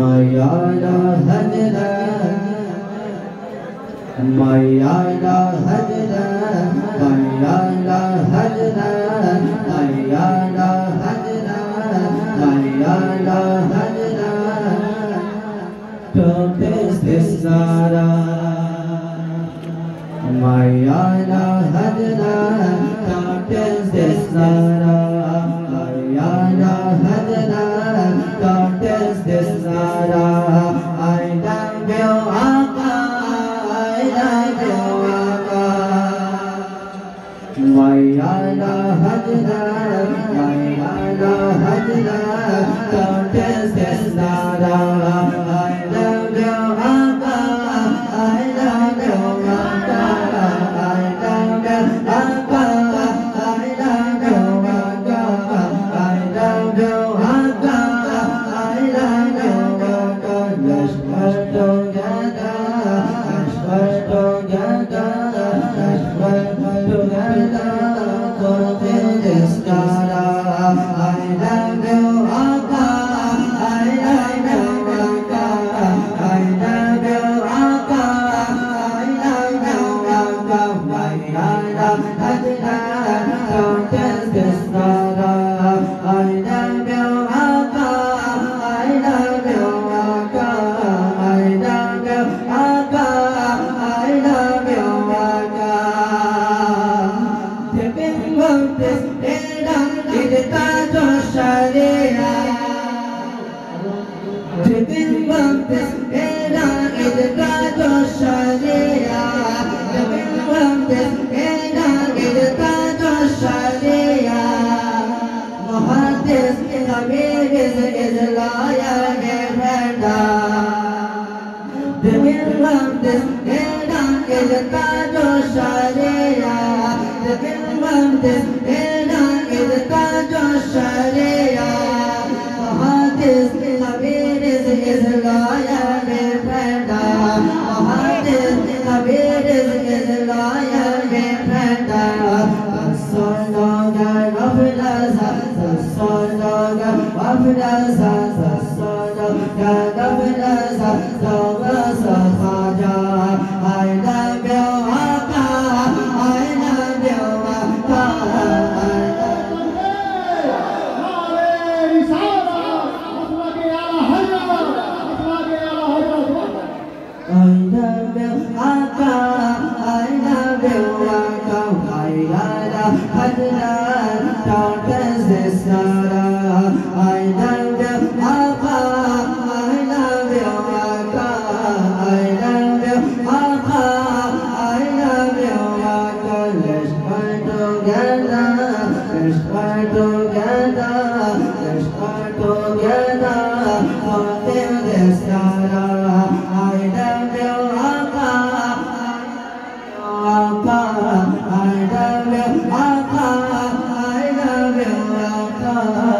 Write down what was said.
Mayala Hajra, Mayala Hajra, Mayala Hajra, Mayala Hajra, Mayala Hajra. Don't taste this Nara. Mayala Hajra, don't taste this Nara. Mayala Hajra, don't taste this Nara. I love you, Akka. I love you, Akka. Mayala Hajra, Mayala Hajra, don't taste this Nara. I love you, Akka. I love you, Akka. I love you, Akka. I love you, Akka. I love you, Akka. I love you, Akka. Let's work together. Let's work together. Let's work together. Go to this Nara. I love you, Akka. I love you, Akka. I love you, Akka. I love you, Akka. Mayala Hajra, don't taste this Nara. I love you, Akka. I love you, Akka. I love you, Akka. I love you, Akka. Tipping from this era, it's Tajo Sharia. Tipping from this era, it's Tajo Sharia. Tipping from this era, it's Tajo Sharia. Muhaddis Kabir is lawyer defender. Tipping from this era, it's Tajo Sharia. Tipping from this era, it's Tajo Sharia. Muhaddis Kabir is lawyer defender. Muhaddis Kabir is lawyer defender. The son of God of Raza, the son of God of Raza, the son of God of Raza, the Raza Khaja. I love you, Akka. I love you, Akka. I love you, Akka. I love you, Akka. Mayala Hajra, don't taste this Nara. I love you, Akka. I love you, Akka. I love you, Akka. I love you, Akka. Let's work together. Let's work together. Let's work together. Fulfill this Nara. I love you, Akka. Akka. I love you, Akka. I love you, Akka.